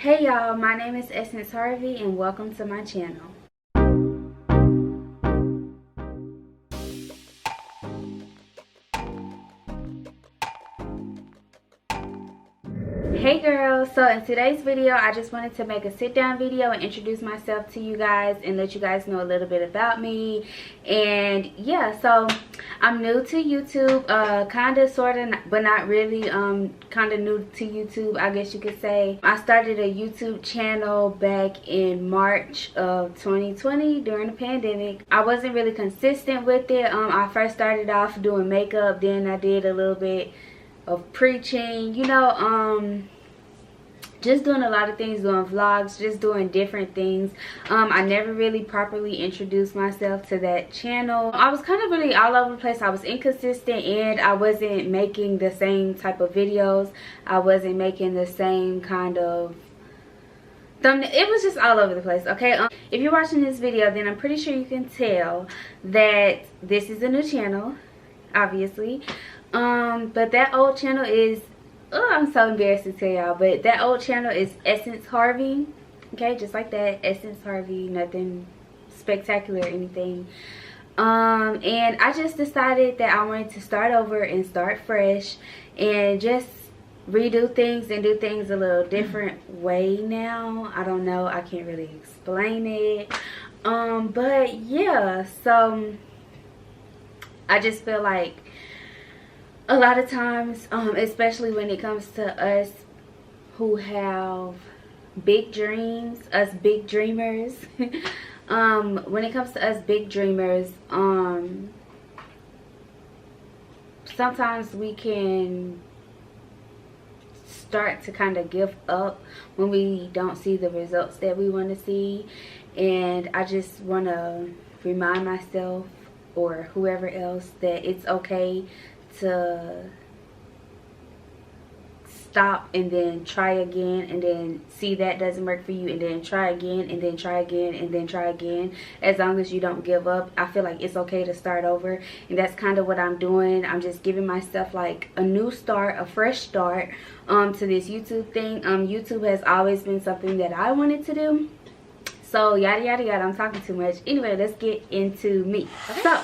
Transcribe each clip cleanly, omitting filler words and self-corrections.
Hey y'all, my name is Essence Harvey and welcome to my channel. Hey girls, so in today's video I just wanted to make a sit down video and introduce myself to you guys and let you guys know a little bit about me. And yeah, so I'm new to YouTube, kind of, sort of, but not really, kind of new to YouTube, I guess you could say. I started a YouTube channel back in March of 2020 during the pandemic. I wasn't really consistent with it. I first started off doing makeup, then I did a little bit of preaching, just doing a lot of things, doing vlogs, just doing different things. I never really properly introduced myself to that channel. I was kind of really all over the place. I was inconsistent and I wasn't making the same type of videos. I wasn't making the same kind of thumbnail. It was just all over the place, okay? If you're watching this video, then I'm pretty sure you can tell that this is a new channel, obviously. But that old channel is, oh, I'm so embarrassed to tell y'all, but that old channel is Essence Harvey, okay? Just like that, Essence Harvey, nothing spectacular or anything. And I just decided that I wanted to start over and start fresh and just redo things and do things a little different way now. I don't know, I can't really explain it. But yeah, so I just feel like a lot of times, especially when it comes to us who have big dreams, us big dreamers, when it comes to us big dreamers, sometimes we can start to kind of give up when we don't see the results that we want to see. And I just want to remind myself or whoever else that it's okay to stop and then try again, and then see that doesn't work for you, and then try again, and then try again, and then try again. As long as you don't give up, I feel like it's okay to start over. And that's kind of what I'm doing. I'm just giving myself like a new start, a fresh start to this YouTube thing. YouTube has always been something that I wanted to do, so yada yada yada. I'm talking too much. Anyway, let's get into me. So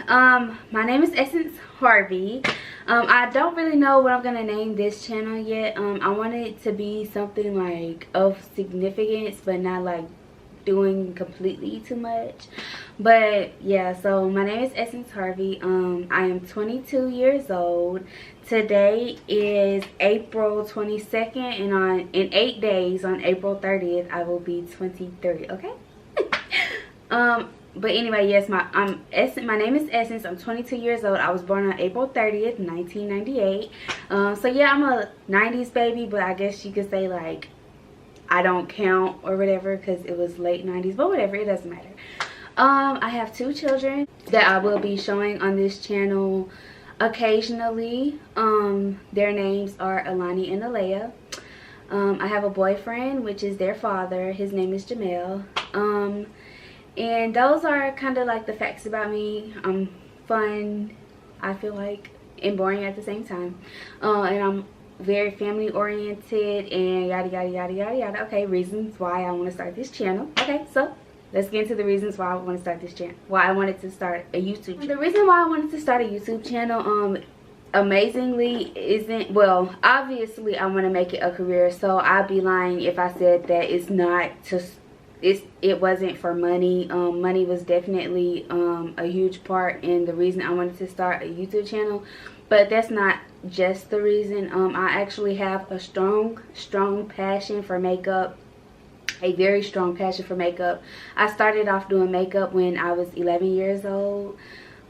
my name is Essence Harvey. I don't really know what I'm gonna name this channel yet. I want it to be something like of significance, but not like doing completely too much. But yeah, so my name is Essence Harvey. I am 22 years old. Today is April 22nd, and in 8 days, on April 30th, I will be 23. Okay. But anyway, yes, my name is Essence. I'm 22 years old. I was born on April 30th, 1998. So yeah, I'm a 90s baby, but I guess you could say like I don't count or whatever because it was late 90s, but whatever, it doesn't matter. I have 2 children that I will be showing on this channel occasionally. Their names are Alani and Alea. I have a boyfriend, which is their father. His name is Jamel. And those are kind of like the facts about me. I'm fun, I feel like, and boring at the same time. And I'm very family oriented and yada yada yada yada yada. Okay, reasons why I want to start this channel. Okay, so let's get into the reasons why I want to start this channel. Why I wanted to start a YouTube channel. The reason why I wanted to start a YouTube channel, amazingly, isn't, well, obviously I want to make it a career. So I'd be lying if I said that it's not to. It wasn't for money. Money was definitely a huge part in the reason I wanted to start a YouTube channel, but that's not just the reason. I actually have a strong passion for makeup, a very strong passion for makeup. I started off doing makeup when I was 11 years old.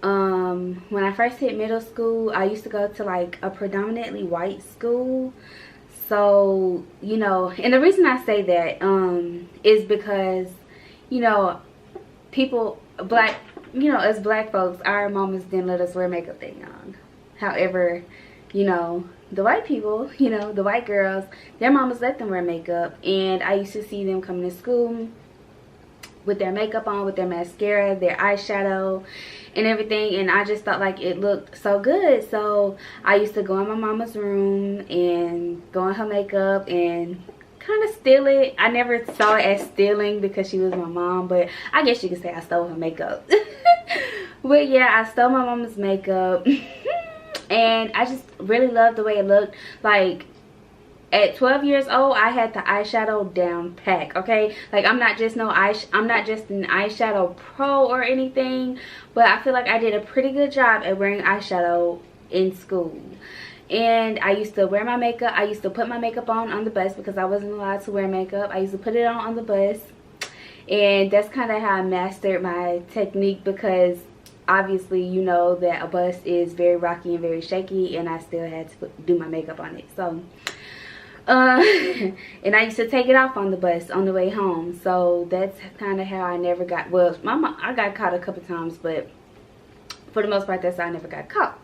When I first hit middle school, I used to go to like a predominantly white school. So, and the reason I say that is because, people, us black folks, our mamas didn't let us wear makeup that young. However, the white people, the white girls, their mamas let them wear makeup. And I used to see them coming to school with their makeup on, with their mascara, their eyeshadow, and everything, and I just thought like it looked so good. So I used to go in my mama's room and go in her makeup and kind of steal it. I never saw it as stealing because she was my mom, but I guess you could say I stole her makeup. But yeah, I stole my mama's makeup. And I just really loved the way it looked. Like, at 12 years old, I had the eyeshadow down pack, okay? Like, I'm not just an eyeshadow pro or anything, but I feel like I did a pretty good job at wearing eyeshadow in school. And I used to wear my makeup. I used to put my makeup on the bus because I wasn't allowed to wear makeup. I used to put it on the bus. And that's kind of how I mastered my technique, because obviously you know that a bus is very rocky and very shaky, and I still had to do my makeup on it. So and I used to take it off on the bus on the way home. So that's kind of how I never got, well, I got caught a couple times, but for the most part that's how I never got caught.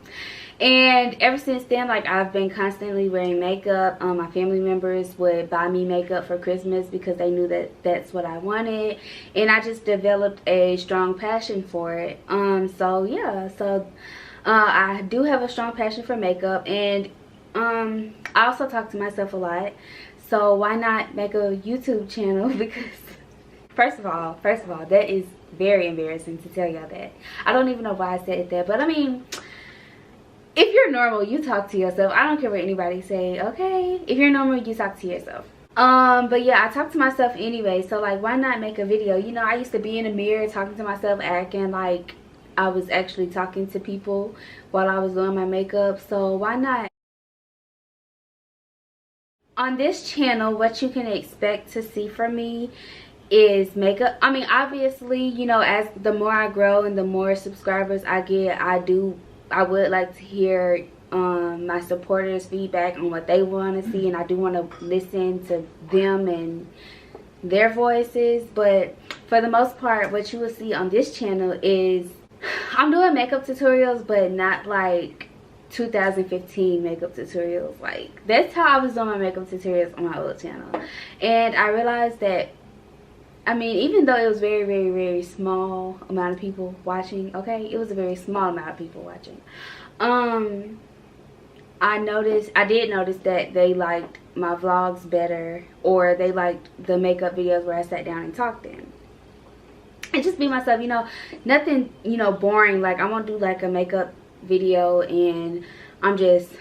And ever since then, like, I've been constantly wearing makeup. My family members would buy me makeup for Christmas because they knew that that's what I wanted. And I just developed a strong passion for it. So yeah, so I do have a strong passion for makeup. And I also talk to myself a lot. So why not make a YouTube channel? Because first of all, that is very embarrassing to tell y'all that. I don't even know why I said that, but I mean, if you're normal, you talk to yourself. I don't care what anybody say, okay? If you're normal, you talk to yourself. But yeah, I talk to myself anyway. So like, why not make a video? You know, I used to be in the mirror talking to myself, acting like I was actually talking to people while I was doing my makeup. So why not? On this channel, what you can expect to see from me is makeup. I mean, obviously, you know, as the more I grow and the more subscribers I get, I would like to hear my supporters' feedback on what they want to see, and I do want to listen to them and their voices. But for the most part, what you will see on this channel is I'm doing makeup tutorials, but not like 2015 makeup tutorials. Like, that's how I was doing my makeup tutorials on my old channel. And I realized that, I mean, even though it was very, very, very small amount of people watching, okay, it was a very small amount of people watching. I did notice that they liked my vlogs better, or they liked the makeup videos where I sat down and talked in. And just be myself, you know, nothing, you know, boring. Like, I won't do like a makeup video and I'm just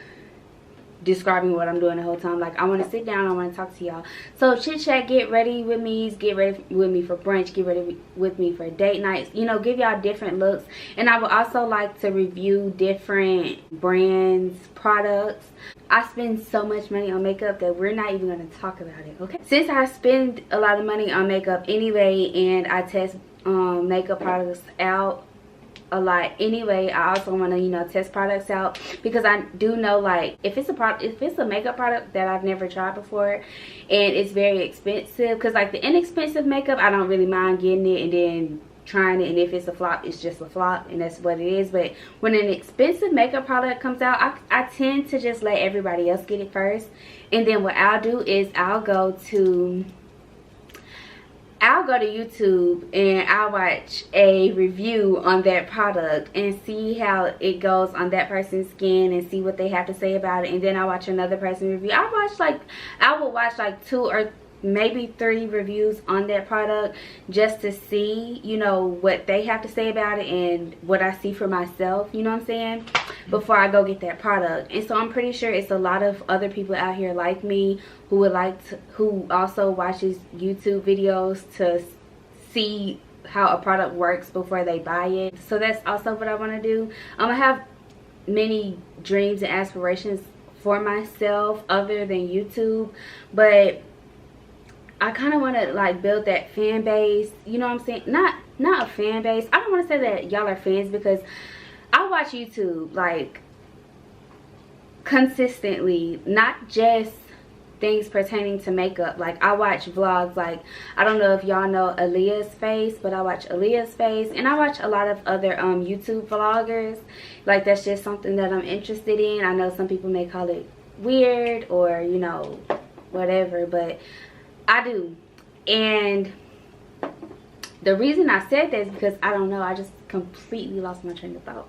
describing what I'm doing the whole time. Like, I want to sit down, I want to talk to y'all. So chit chat, get ready with me, get ready with me for brunch, get ready with me for date nights, you know, give y'all different looks. And I would also like to review different brands, products. I spend so much money on makeup that we're not even going to talk about it, okay? Since I spend a lot of money on makeup anyway, and I test makeup products out a lot anyway, I also want to, you know, test products out, because I do know, like, if it's a makeup product that I've never tried before and it's very expensive, because like the inexpensive makeup, I don't really mind getting it and then trying it, and if it's a flop, it's just a flop, and that's what it is. But when an expensive makeup product comes out, I tend to just let everybody else get it first, and then what I'll do is I'll go to YouTube and I'll watch a review on that product and see how it goes on that person's skin and see what they have to say about it. And then I'll watch another person's review. I will watch like 2 or maybe 3 reviews on that product just to see, you know, what they have to say about it and what I see for myself, you know what I'm saying, before I go get that product. And so I'm pretty sure it's a lot of other people out here like me who also watches YouTube videos to see how a product works before they buy it. So that's also what I want to do. I have many dreams and aspirations for myself other than YouTube, but I kind of want to like build that fan base, you know what I'm saying? Not a fan base. I don't want to say that y'all are fans, because I watch YouTube like consistently, not just things pertaining to makeup. Like, I watch vlogs, like, I don't know if y'all know Aaliyah's Face, but I watch Aaliyah's Face, and I watch a lot of other YouTube vloggers. Like, that's just something that I'm interested in. I know some people may call it weird or, you know, whatever, but I do. And the reason I said that is because, I don't know, I just completely lost my train of thought.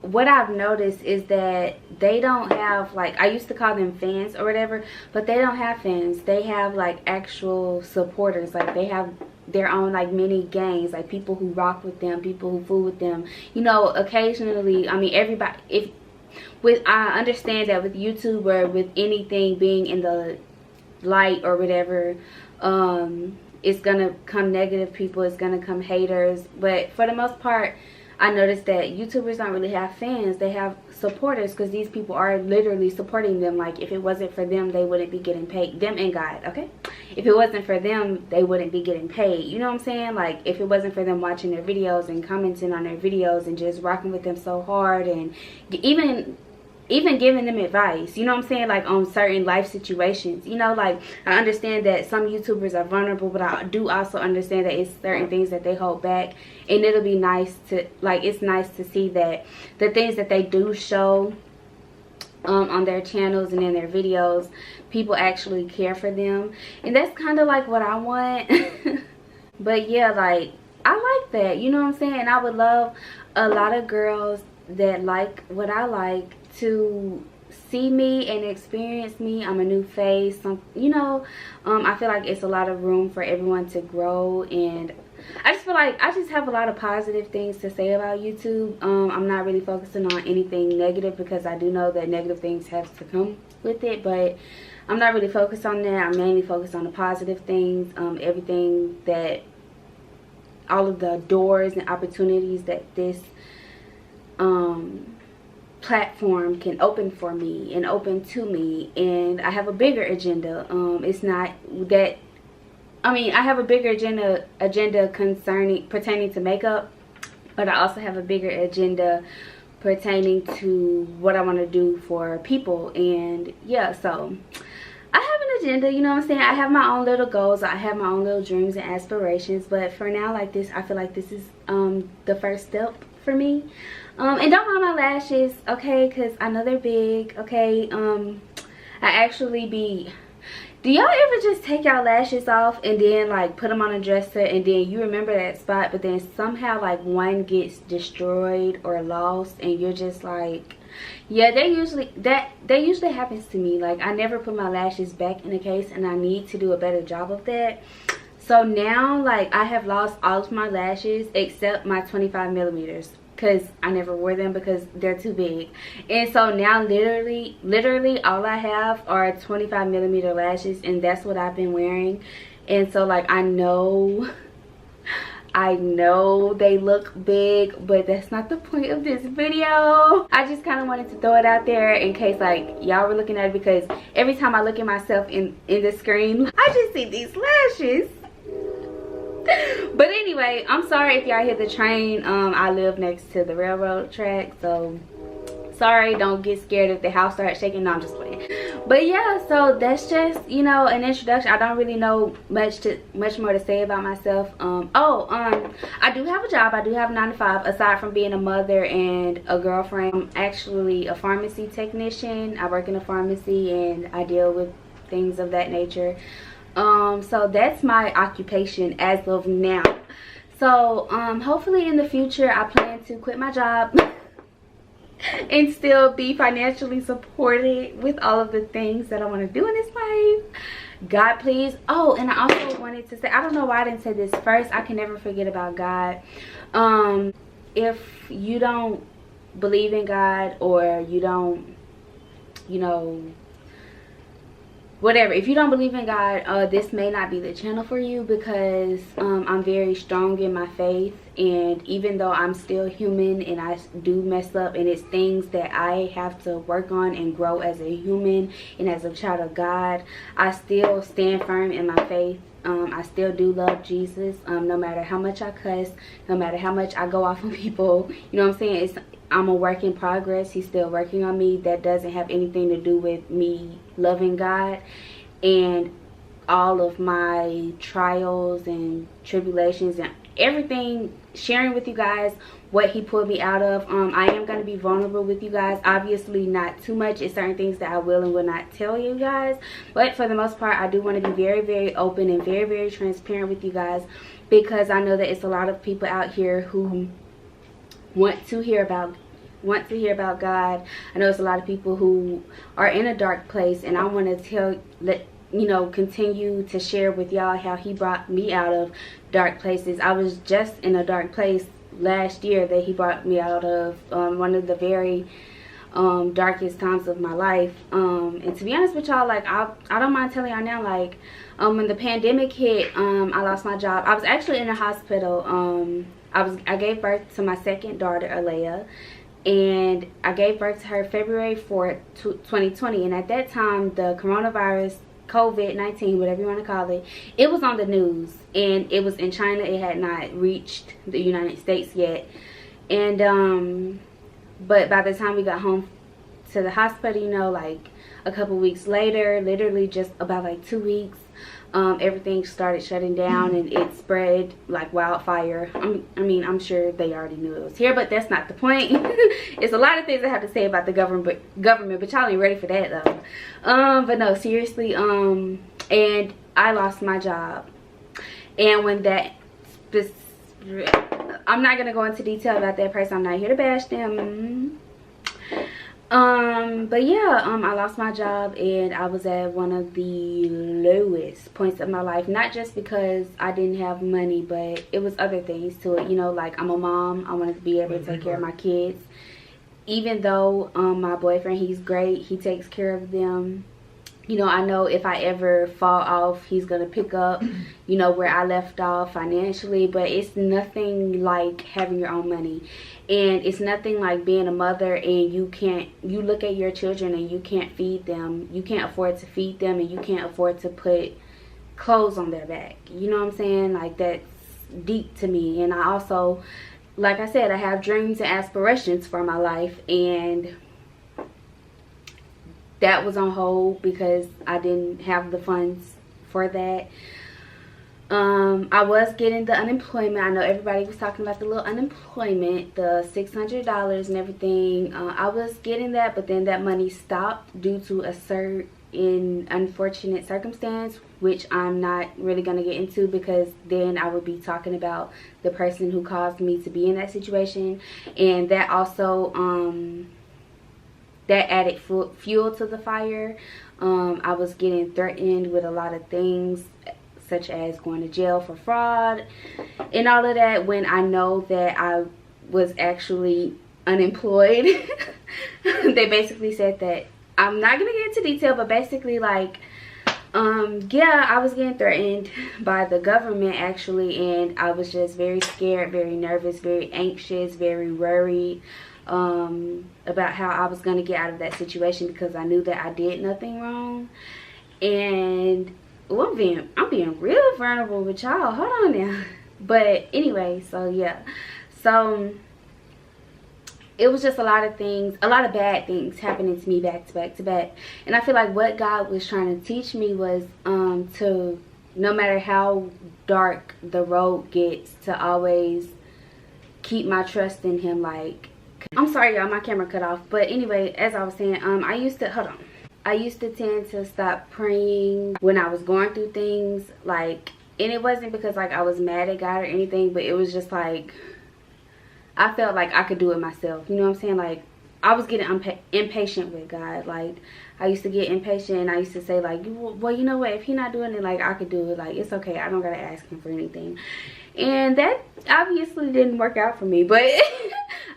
What I've noticed is that they don't have, like, I used to call them fans or whatever, but they don't have fans. They have like actual supporters. Like they have their own like mini gangs, like people who rock with them, people who fool with them, you know. Occasionally, I mean, everybody, if with, I understand that with YouTube or with anything being in the light or whatever, it's gonna come negative people, it's gonna come haters, but for the most part I noticed that YouTubers don't really have fans. They have supporters, because these people are literally supporting them. Like if it wasn't for them, they wouldn't be getting paid. Them and God, okay? If it wasn't for them, they wouldn't be getting paid. You know what I'm saying? Like if it wasn't for them watching their videos and commenting on their videos and just rocking with them so hard, and even giving them advice, you know what I'm saying, like on certain life situations, you know. Like I understand that some YouTubers are vulnerable, but I do also understand that it's certain things that they hold back, and it'll be nice to, like, it's nice to see that the things that they do show on their channels and in their videos, people actually care for them, and that's kind of like what I want. But yeah, like I like that, you know what I'm saying. I would love a lot of girls that like what I like to see me and experience me. I'm a new face, you know. I feel like it's a lot of room for everyone to grow, and I just feel like I just have a lot of positive things to say about YouTube. I'm not really focusing on anything negative, because I do know that negative things have to come with it, but I'm not really focused on that. I'm mainly focused on the positive things, everything that, all of the doors and opportunities that this platform can open for me and open to me. And I have a bigger agenda. It's not that, I mean, I have a bigger agenda pertaining to makeup, but I also have a bigger agenda pertaining to what I want to do for people. And yeah, so I have an agenda, you know what I'm saying. I have my own little goals, I have my own little dreams and aspirations, but for now, like this, I feel like this is the first step for me. And don't mind my lashes, okay, because I know they're big, okay. I actually be, do y'all ever just take y'all lashes off and then like put them on a dresser, and then you remember that spot, but then somehow like one gets destroyed or lost, and you're just like, yeah, that usually happens to me. Like I never put my lashes back in the case, and I need to do a better job of that. So now, like, I have lost all of my lashes except my 25 millimeters, because I never wore them because they're too big. And so now literally all I have are 25 millimeter lashes, and that's what I've been wearing. And so like I know they look big, but that's not the point of this video. I just kind of wanted to throw it out there in case like y'all were looking at it, because every time I look at myself in the screen, I just see these lashes. But anyway, I'm sorry if y'all hear the train. I live next to the railroad track, so sorry. Don't get scared if the house starts shaking. No, I'm just playing. But yeah, so that's just, you know, an introduction. I don't really know much more to say about myself. I do have a job. I do have a 9 to 5, aside from being a mother and a girlfriend. I'm actually a pharmacy technician. I work in a pharmacy and I deal with things of that nature. So that's my occupation as of now. So hopefully in the future I plan to quit my job and still be financially supported with all of the things that I want to do in this life. God, please. Oh, and I also wanted to say, I don't know why I didn't say this first. I can never forget about God. If you don't believe in God, or you don't, you know, whatever, if you don't believe in God, this may not be the channel for you, because I'm very strong in my faith, and even though I'm still human and I do mess up, and it's things that I have to work on and grow as a human and as a child of God, I still stand firm in my faith. I still do love Jesus, no matter how much I cuss, no matter how much I go off on people, you know what I'm saying. I'm a work in progress. He's still working on me. That doesn't have anything to do with me loving God. And all of my trials and tribulations and everything, sharing with you guys what he pulled me out of. I am going to be vulnerable with you guys. Obviously not too much. It's certain things that I will and will not tell you guys. But for the most part, I do want to be very, very open and very, very transparent with you guys, because I know that it's a lot of people out here who want to hear about want to hear about God. I know there's a lot of people who are in a dark place, and I want to continue to share with y'all how he brought me out of dark places. I was just in a dark place last year that he brought me out of, one of the very darkest times of my life. And to be honest with y'all, like, I don't mind telling y'all now, like, when the pandemic hit, I lost my job. I was actually in a hospital. I gave birth to my second daughter, Alea, and I gave birth to her February 4th, 2020. And at that time, the coronavirus, COVID-19, whatever you want to call it, it was on the news, and it was in China. It had not reached the United States yet. And but by the time we got home to the hospital, you know, like a couple weeks later, literally just about like 2 weeks, everything started shutting down, and it spread like wildfire. I mean, I'm sure they already knew it was here, but that's not the point. It's a lot of things I have to say about the government, but y'all ain't ready for that though. But no, seriously, and I lost my job. And when that, I'm not gonna go into detail about that person. I'm not here to bash them. But yeah, I lost my job, and I was at one of the lowest points of my life. Not just because I didn't have money, but it was other things to it. You know, like, I'm a mom. I wanted to be able to take care of my kids. Even though my boyfriend, he's great. He takes care of them. You know, I know if I ever fall off, he's gonna pick up, you know, where I left off financially. But it's nothing like having your own money, and it's nothing like being a mother and you look at your children and you can't feed them. You can't afford to feed them, and you can't afford to put clothes on their back. You know what I'm saying? Like, that's deep to me. And I also, like I said, I have dreams and aspirations for my life, and that was on hold because I didn't have the funds for that. I was getting the unemployment. I know everybody was talking about the little unemployment, the $600 and everything. I was getting that, but then that money stopped due to a certain unfortunate circumstance, which I'm not really going to get into, because then I would be talking about the person who caused me to be in that situation. And that also, that added fuel to the fire. I was getting threatened with a lot of things, such as going to jail for fraud and all of that, when I know that I was actually unemployed. They basically said that, I'm not gonna get into detail, but basically, like, yeah, I was getting threatened by the government actually, and I was just very scared, very nervous, very anxious, very worried about how I was going to get out of that situation, because I knew that I did nothing wrong. And well, I'm being real vulnerable with y'all. Hold on now. But anyway, so yeah, so it was just a lot of things, a lot of bad things happening to me back to back to back. And I feel like what God was trying to teach me was to, no matter how dark the road gets, to always keep my trust in him. Like, I'm sorry y'all, my camera cut off. But anyway, as I was saying, I used to tend to stop praying when I was going through things, like, and it wasn't because like I was mad at God or anything, but it was just like I felt like I could do it myself. You know what I'm saying? Like, I was getting impatient with God. Like, I used to get impatient, and I used to say like, well, you know what, if he's not doing it, like, I could do it. Like, it's okay, I don't gotta ask him for anything. And that obviously didn't work out for me, but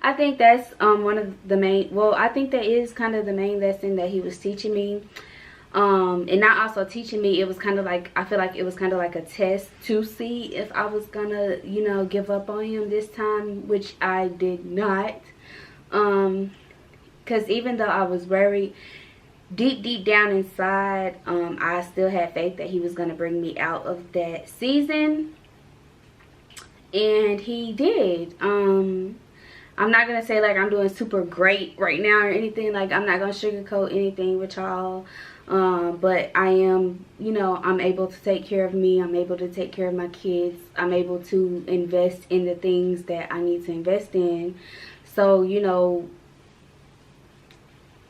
I think that's one of the main, well, I think that is kind of the main lesson that he was teaching me. And not also teaching me, it was kind of like, I feel like it was kind of like a test to see if I was gonna, you know, give up on him this time, which I did not. Because even though I was very deep down inside, I still had faith that he was gonna bring me out of that season. And he did. I'm not gonna say like I'm doing super great right now or anything. Like, I'm not gonna sugarcoat anything with y'all. But I am, you know, I'm able to take care of me. I'm able to take care of my kids. I'm able to invest in the things that I need to invest in. So, you know,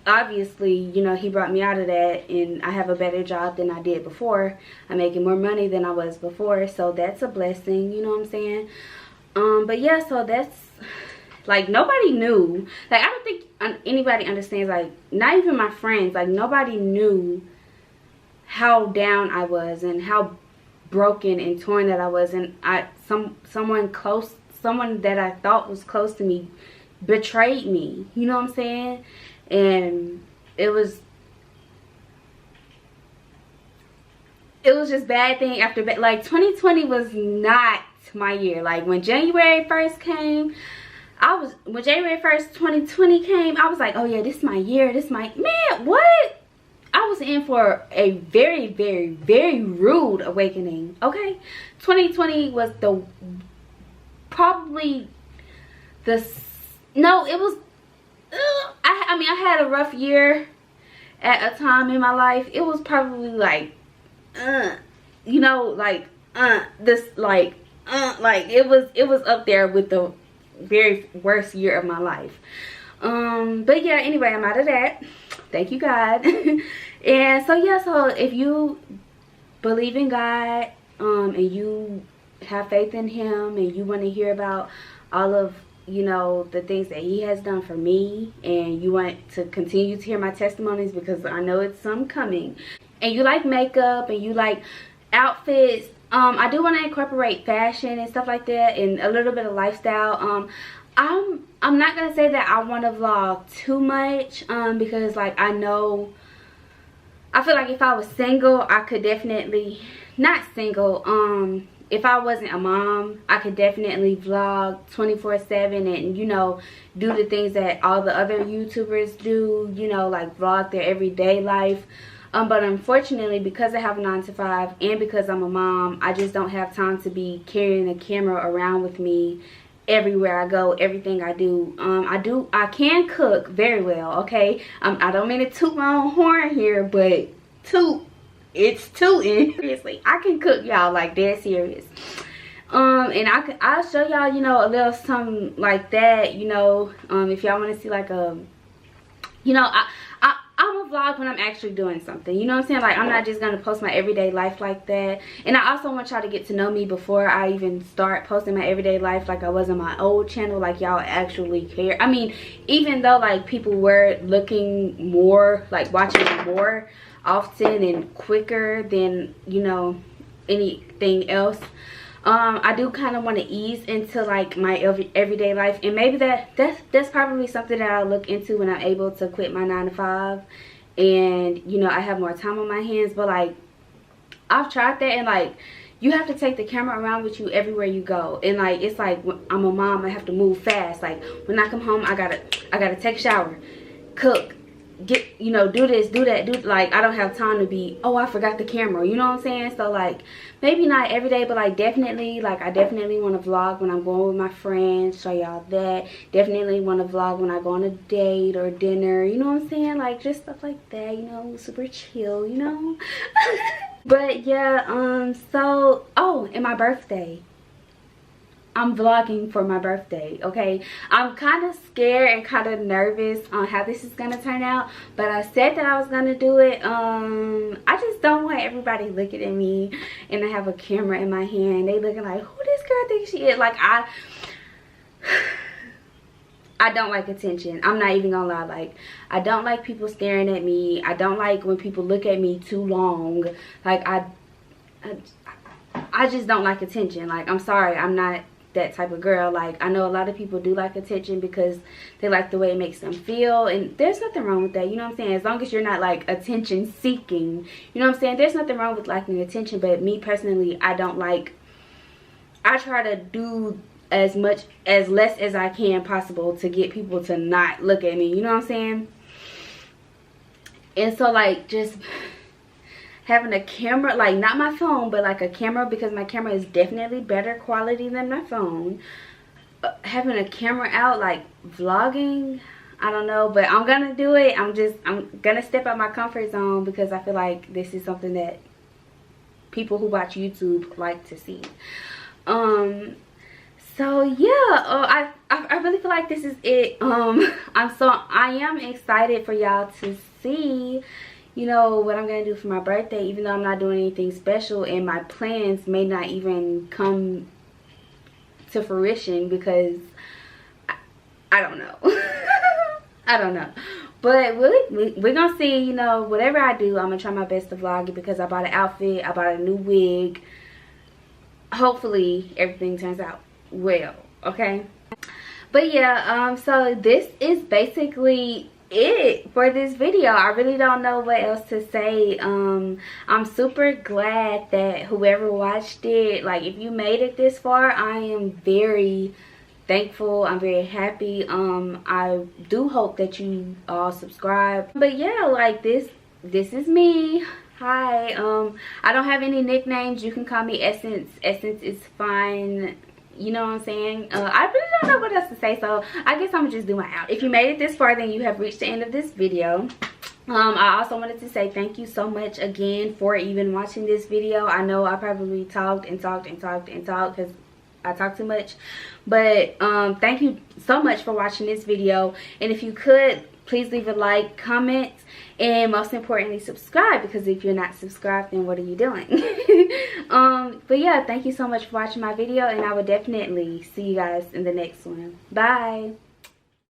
obviously, you know, he brought me out of that, and I have a better job than I did before. I'm making more money than I was before, so that's a blessing, you know what I'm saying? But yeah, so Like, nobody knew. Like, I don't think anybody understands, like, not even my friends, like, nobody knew how down I was and how broken and torn that I was. And someone that I thought was close to me betrayed me, you know what I'm saying? And it was just bad thing after bad. Like, 2020 was not my year. Like, when January 1st came, when January 1st 2020 came, I was like, oh yeah, this is my year, man, what? I was in for a very, very, very rude awakening, okay? 2020 was I mean, I had a rough year at a time in my life. It was probably like, you know, like, it was up there with the very worst year of my life. But yeah, anyway, I'm out of that. Thank you, God. And so yeah, so if you believe in God, and you have faith in him, and you want to hear about all of, you know, the things that he has done for me, and you want to continue to hear my testimonies, because I know it's some coming, and you like makeup and you like outfits, I do want to incorporate fashion and stuff like that, and a little bit of lifestyle. I'm not gonna say that I want to vlog too much, because like I feel like if I was single, I could definitely, not single, if I wasn't a mom, I could definitely vlog 24/7 and, you know, do the things that all the other YouTubers do, you know, like vlog their everyday life. But unfortunately, because I have a 9-to-5 and because I'm a mom, I just don't have time to be carrying a camera around with me everywhere I go, everything I do. I can cook very well, okay? I don't mean to toot my own horn here, but it's tooting. Seriously, I can cook, y'all, like dead serious. And I'll show y'all, you know, a little something like that, you know, if y'all want to see like a, you know, I'm a vlog when I'm actually doing something, you know what I'm saying? Like, I'm not just gonna post my everyday life like that. And I also want y'all to get to know me before I even start posting my everyday life like I was on my old channel, like y'all actually care. I mean, even though like people were looking more, like watching more often and quicker than, you know, anything else, I do kind of want to ease into like my everyday life, and maybe that's probably something that I'll look into when I'm able to quit my 9-to-5 and, you know, I have more time on my hands. But like, I've tried that, and like, you have to take the camera around with you everywhere you go, and like, it's like, I'm a mom, I have to move fast. Like, when I come home, I gotta take a shower, cook, get, you know, do this, do that, like, I don't have time to be, oh, I forgot the camera, you know what I'm saying? So like, maybe not every day, but like definitely, like, I definitely want to vlog when I'm going with my friends, show y'all that. Definitely want to vlog when I go on a date or dinner, you know what I'm saying? Like, just stuff like that, you know, super chill, you know. But yeah, so, oh, and my birthday, I'm vlogging for my birthday, okay? I'm kind of scared and kind of nervous on how this is gonna turn out, but I said that I was gonna do it. I just don't want everybody looking at me and I have a camera in my hand. They looking like, who this girl thinks she is? Like, I don't like attention. I'm not even gonna lie. Like, I don't like people staring at me. I don't like when people look at me too long. Like, I just don't like attention. Like, I'm sorry, I'm not that type of girl. Like, I know a lot of people do like attention because they like the way it makes them feel, and there's nothing wrong with that, you know what I'm saying? As long as you're not like attention seeking, you know what I'm saying? There's nothing wrong with liking attention. But me personally, I don't like, I try to do as less as I can possible to get people to not look at me, you know what I'm saying? And so like, just having a camera, like not my phone, but like a camera, because my camera is definitely better quality than my phone. Having a camera out, like vlogging, I don't know, but I'm gonna do it. I'm gonna step out my comfort zone, because I feel like this is something that people who watch YouTube like to see. So yeah, I really feel like this is it. I am excited for y'all to see, you know, what I'm gonna do for my birthday, even though I'm not doing anything special, and my plans may not even come to fruition, because I don't know. I don't know. But we're gonna see, you know, whatever I do, I'm gonna try my best to vlog it because I bought an outfit, I bought a new wig. Hopefully everything turns out well, okay? But yeah, so this is basically it for this video. I really don't know what else to say. I'm super glad that whoever watched it, like if you made it this far, I am very thankful. I'm very happy. I do hope that you all subscribe. But yeah, like this is me. Hi. I don't have any nicknames. You can call me Essence. Essence is fine. You know what I'm saying? I really don't know what else to say, so I guess I'm gonna just do my out. If you made it this far, then you have reached the end of this video. I also wanted to say thank you so much again for even watching this video. I know I probably talked because I talk too much, but thank you so much for watching this video. And if you could, please leave a like, comment, and most importantly subscribe, because if you're not subscribed, then what are you doing? But yeah, thank you so much for watching my video, and I will definitely see you guys in the next one. Bye.